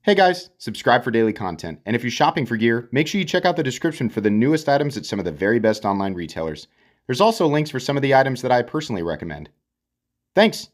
Hey guys, subscribe for daily content. And if you're shopping for gear, make sure you check out the description for the newest items at some of the very best online retailers. There's also links for some of the items that I personally recommend. Thanks!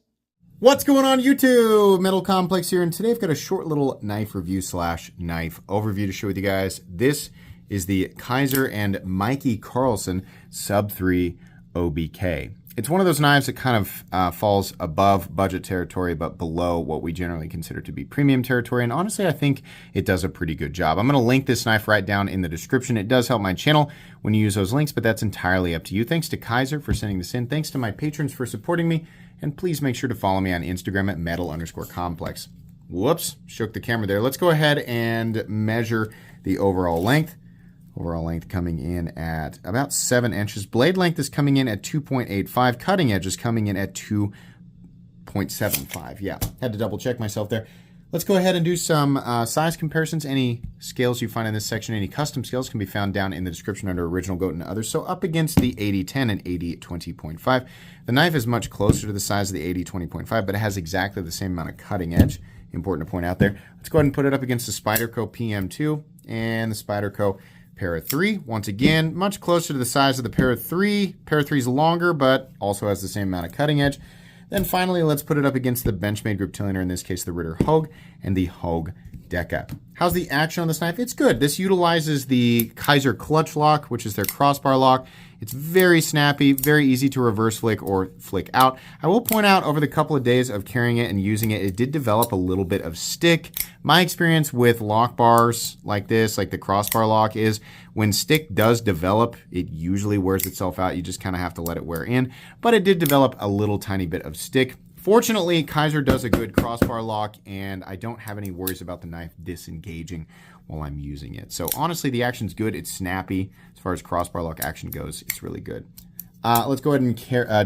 What's going on YouTube? Metal Complex here, and today I've got a short little knife review / knife overview to share with you guys. This is the Kizer and Mikey Carlson Sub 3 OBK. It's one of those knives that kind of falls above budget territory, but below what we generally consider to be premium territory. And honestly, I think it does a pretty good job. I'm going to link this knife right down in the description. It does help my channel when you use those links, but that's entirely up to you. Thanks to Kizer for sending this in. Thanks to my patrons for supporting me. And please make sure to follow me on Instagram at metal_complex. Whoops, shook the camera there. Let's go ahead and measure the overall length. Overall length coming in at about 7 inches. Blade length is coming in at 2.85. Cutting edge is coming in at 2.75. Yeah, had to double check myself there. Let's go ahead and do some size comparisons. Any scales you find in this section, any custom scales can be found down in the description under Original Goat and others. So up against the 8010 and 8020.5. The knife is much closer to the size of the 8020.5, but it has exactly the same amount of cutting edge. Important to point out there. Let's go ahead and put it up against the Spyderco PM2 and the Spyderco Para 3. Once again, much closer to the size of the Para 3. Para 3 is longer, but also has the same amount of cutting edge. Then finally, let's put it up against the Benchmade Grip Tilliner, in this case the Ritter Hogue, and the Hogue Deca. How's the action on this knife? It's good. This utilizes the Kizer clutch lock, which is their crossbar lock. It's very snappy, very easy to reverse flick or flick out. I will point out, over the couple of days of carrying it and using it, it did develop a little bit of stick. My experience with lock bars like this, like the crossbar lock, is when stick does develop, it usually wears itself out. You just kind of have to let it wear in. But it did develop a little tiny bit of stick. Fortunately, Kizer does a good crossbar lock, and I don't have any worries about the knife disengaging while I'm using it. So honestly, the action's good. It's snappy. As far as crossbar lock action goes, it's really good. Let's go ahead and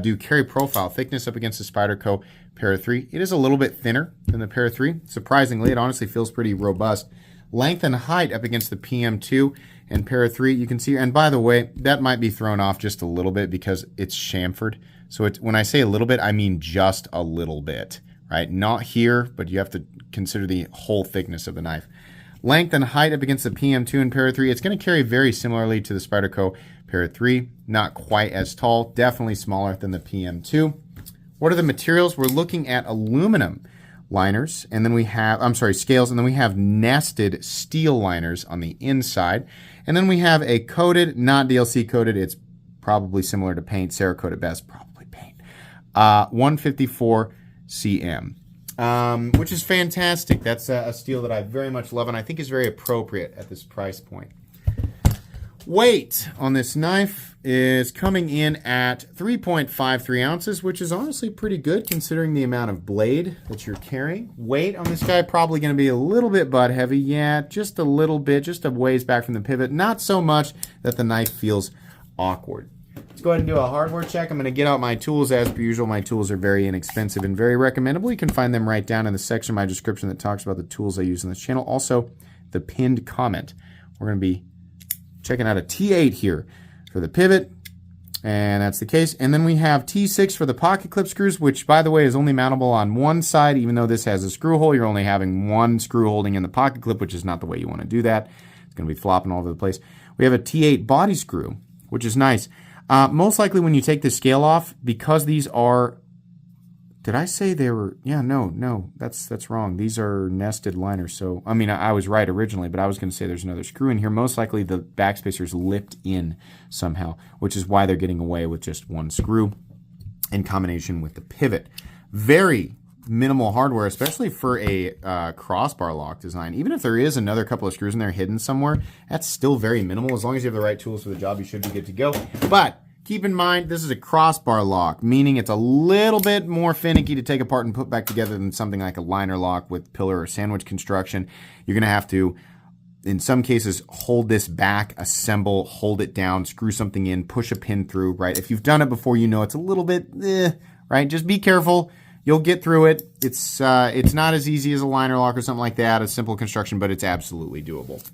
do carry profile. Thickness up against the Spyderco Para 3. It is a little bit thinner than the Para 3. Surprisingly, it honestly feels pretty robust. Length and height up against the PM2 and Para 3. You can see, and by the way, that might be thrown off just a little bit because it's chamfered. So when I say a little bit, I mean just a little bit, right? Not here, but you have to consider the whole thickness of the knife. Length and height up against the PM2 and Para 3. It's going to carry very similarly to the Spyderco Para 3. Not quite as tall, definitely smaller than the PM2. What are the materials? We're looking at aluminum liners, and then we have, scales, and then we have nested steel liners on the inside. And then we have a coated, not DLC coated, it's probably similar to paint, Cerakote at best, probably paint, 154 cm. Which is fantastic. That's a steel that I very much love and I think is very appropriate at this price point. Weight on this knife is coming in at 3.53 ounces, which is honestly pretty good considering the amount of blade that you're carrying. Weight on this guy probably going to be a little bit butt heavy. Yeah, just a little bit, just a ways back from the pivot. Not so much that the knife feels awkward. Let's go ahead and do a hardware check. I'm going to get out my tools as per usual. My tools are very inexpensive and very recommendable. You can find them right down in the section of my description that talks about the tools I use on this channel. Also, the pinned comment. We're going to be checking out a T8 here for the pivot, and that's the case. And then we have T6 for the pocket clip screws, which, by the way, is only mountable on one side. Even though this has a screw hole, you're only having one screw holding in the pocket clip, which is not the way you want to do that. It's going to be flopping all over the place. We have a T8 body screw, which is nice. Most likely when you take the scale off, because these are, did I say they were, yeah, no, that's wrong. These are nested liners. So, I mean, I was right originally, but I was going to say there's another screw in here. Most likely the backspacer is lipped in somehow, which is why they're getting away with just one screw in combination with the pivot. Very minimal hardware, especially for a crossbar lock design. Even if there is another couple of screws in there hidden somewhere, that's still very minimal. As long as you have the right tools for the job, you should be good to go. But keep in mind, this is a crossbar lock, meaning it's a little bit more finicky to take apart and put back together than something like a liner lock with pillar or sandwich construction. You're going to have to, in some cases, hold this back, assemble, hold it down, screw something in, push a pin through, right? If you've done it before, you know it's a little bit, right? Just be careful. You'll get through it. It's not as easy as a liner lock or something like that, a simple construction, but it's absolutely doable.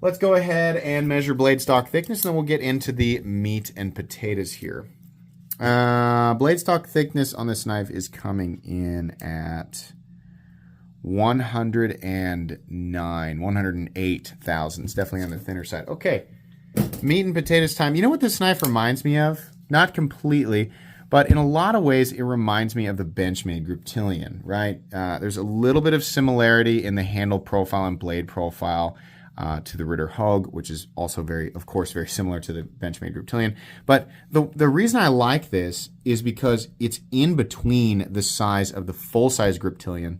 Let's go ahead and measure blade stock thickness, and then we'll get into the meat and potatoes here. Blade stock thickness on this knife is coming in at 109, 108 thousandths. Definitely on the thinner side. Okay, meat and potatoes time. You know what this knife reminds me of? Not completely, but in a lot of ways, it reminds me of the Benchmade Griptilian, right? There's a little bit of similarity in the handle profile and blade profile to the Ritter Hogue, which is also of course, very similar to the Benchmade Griptilian. But the reason I like this is because it's in between the size of the full-size Griptilian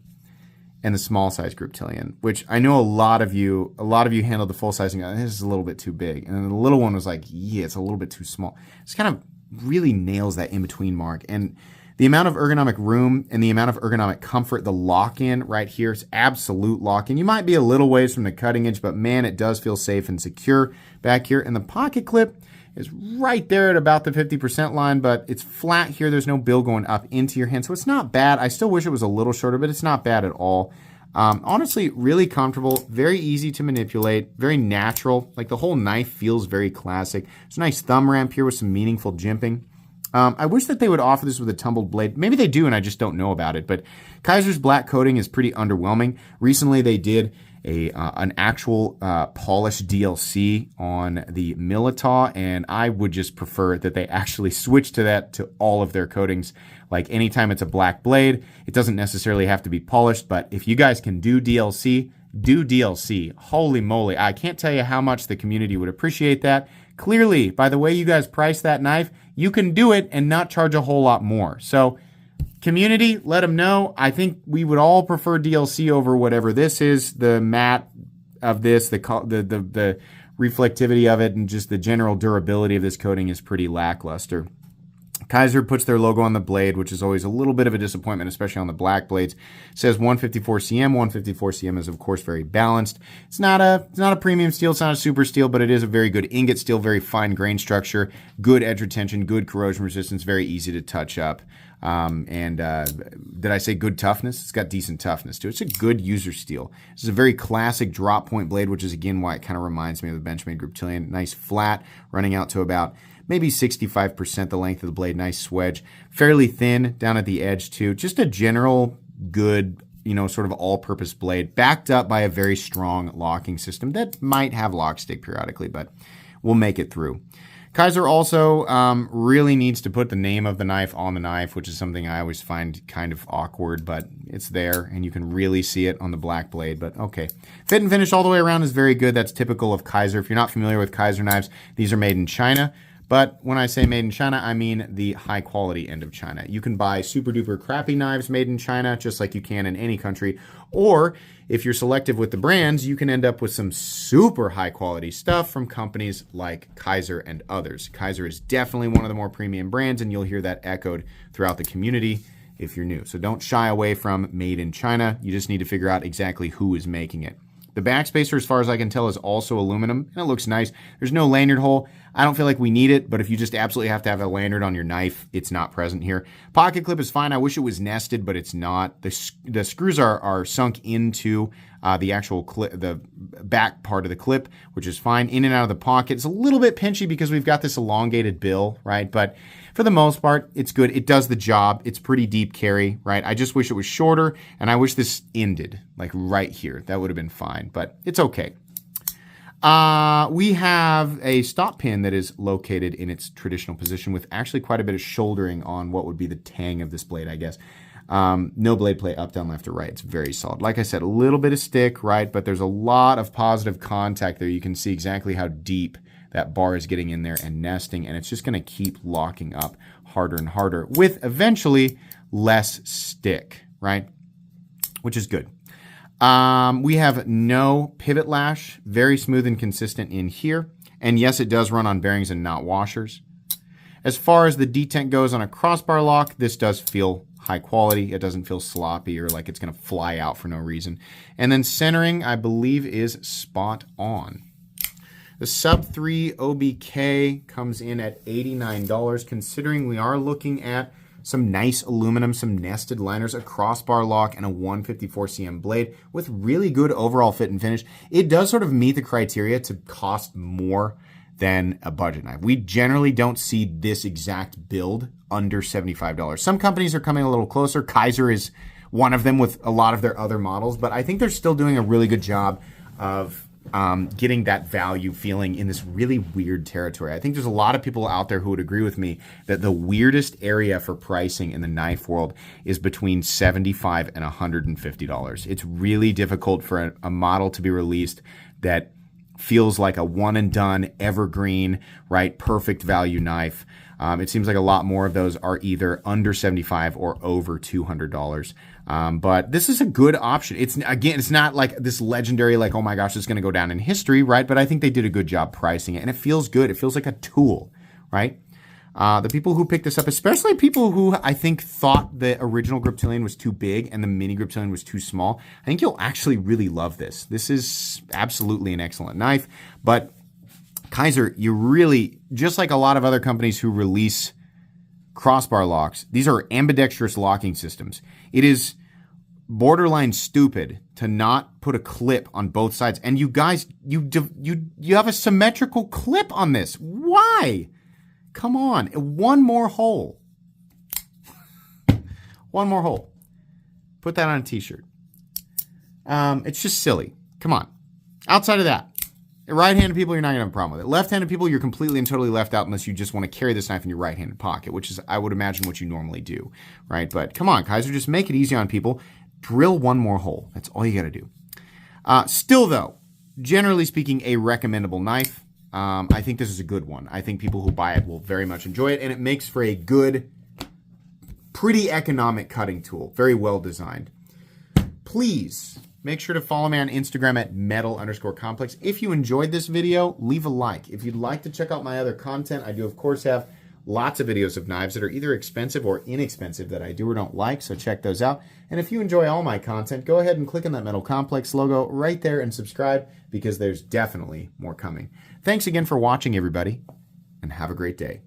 and the small-size Griptilian, which I know a lot of you handled the full-size and go, this is a little bit too big. And then the little one was like, yeah, it's a little bit too small. It's kind of really nails that in-between mark. And the amount of ergonomic room and the amount of ergonomic comfort, the lock-in right here, it's absolute lock-in. You might be a little ways from the cutting edge, but man, it does feel safe and secure back here. And the pocket clip is right there at about the 50% line, but it's flat here. There's no bill going up into your hand, so it's not bad. I still wish it was a little shorter, but it's not bad at all. Honestly, really comfortable, very easy to manipulate, very natural. Like the whole knife feels very classic. There's a nice thumb ramp here with some meaningful jimping. I wish that they would offer this with a tumbled blade. Maybe they do, and I just don't know about it. But Kizer's black coating is pretty underwhelming. Recently, they did an actual polished DLC on the Militaw, and I would just prefer that they actually switch to that to all of their coatings. Like anytime it's a black blade, it doesn't necessarily have to be polished, but if you guys can do DLC, do DLC. Holy moly, I can't tell you how much the community would appreciate that. Clearly, by the way you guys price that knife, you can do it and not charge a whole lot more. So community, let them know. I think we would all prefer DLC over whatever this is. The matte of this, the reflectivity of it, and just the general durability of this coating is pretty lackluster. Kizer puts their logo on the blade, which is always a little bit of a disappointment, especially on the black blades. It says 154 cm. 154 cm is, of course, very balanced. It's not a premium steel. It's not a super steel, but it is a very good ingot steel, very fine grain structure, good edge retention, good corrosion resistance, very easy to touch up. Did I say good toughness? It's got decent toughness too. It's a good user steel. This is a very classic drop point blade, which is again why it kind of reminds me of the Benchmade Griptilian. Nice flat, running out to about maybe 65% the length of the blade. Nice swedge, fairly thin down at the edge too. Just a general good, sort of all-purpose blade, backed up by a very strong locking system that might have lock stick periodically, but we'll make it through. Kizer also really needs to put the name of the knife on the knife, which is something I always find kind of awkward, but it's there, and you can really see it on the black blade, but okay. Fit and finish all the way around is very good. That's typical of Kizer. If you're not familiar with Kizer knives, these are made in China. But when I say made in China, I mean the high quality end of China. You can buy super duper crappy knives made in China, just like you can in any country. Or if you're selective with the brands, you can end up with some super high quality stuff from companies like Kizer and others. Kizer is definitely one of the more premium brands, and you'll hear that echoed throughout the community if you're new. So don't shy away from made in China. You just need to figure out exactly who is making it. The backspacer, as far as I can tell, is also aluminum, and it looks nice. There's no lanyard hole. I don't feel like we need it, but if you just absolutely have to have a lanyard on your knife, it's not present here. Pocket clip is fine. I wish it was nested, but it's not. The screws are sunk into the actual clip, the back part of the clip, which is fine. In and out of the pocket. It's a little bit pinchy because we've got this elongated bill, right? But for the most part, it's good. It does the job. It's pretty deep carry, right? I just wish it was shorter, and I wish this ended like right here. That would have been fine, but it's okay. We have a stop pin that is located in its traditional position with actually quite a bit of shouldering on what would be the tang of this blade, I guess. No blade play up, down, left, or right. It's very solid. Like I said, a little bit of stick, right? But there's a lot of positive contact there. You can see exactly how deep that bar is getting in there and nesting, and it's just going to keep locking up harder and harder with eventually less stick, right? Which is good. We have no pivot lash, very smooth and consistent in here. And yes, it does run on bearings and not washers. As far as the detent goes on a crossbar lock, this does feel high quality. It doesn't feel sloppy or like it's going to fly out for no reason. And then centering, I believe, is spot on. The Sub 3 OBK comes in at $89, considering we are looking at some nice aluminum, some nested liners, a crossbar lock, and a 154 cm blade with really good overall fit and finish. It does sort of meet the criteria to cost more than a budget knife. We generally don't see this exact build under $75. Some companies are coming a little closer. Kizer is one of them with a lot of their other models, but I think they're still doing a really good job of getting that value feeling in this really weird territory. I think there's a lot of people out there who would agree with me that the weirdest area for pricing in the knife world is between $75 and $150. It's really difficult for a model to be released that feels like a one and done, evergreen, right, perfect value knife. It seems like a lot more of those are either under $75 or over $200. But this is a good option. It's not like this legendary, like, oh my gosh, it's going to go down in history, right? But I think they did a good job pricing it, and it feels good. It feels like a tool, right? The people who picked this up, especially people who I think thought the original Griptilian was too big and the mini Griptilian was too small, I think you'll actually really love this. This is absolutely an excellent knife, but Kizer, you really, just like a lot of other companies who release crossbar locks, these are ambidextrous locking systems. It is borderline stupid to not put a clip on both sides. And you guys, you have a symmetrical clip on this. Why? Come on, one more hole. One more hole. Put that on a t-shirt. It's just silly. Come on. Outside of that, right-handed people, you're not going to have a problem with it. Left-handed people, you're completely and totally left out unless you just want to carry this knife in your right-handed pocket, which is, I would imagine, what you normally do, right? But come on, Kizer, just make it easy on people. Drill one more hole. That's all you got to do. Still, though, generally speaking, a recommendable knife. I think this is a good one. I think people who buy it will very much enjoy it, and it makes for a good, pretty economic cutting tool. Very well designed. Please make sure to follow me on Instagram at metal_complex. If you enjoyed this video, leave a like. If you'd like to check out my other content, I do, of course, have lots of videos of knives that are either expensive or inexpensive that I do or don't like, so check those out. And if you enjoy all my content, go ahead and click on that Metal Complex logo right there and subscribe, because there's definitely more coming. Thanks again for watching, everybody, and have a great day.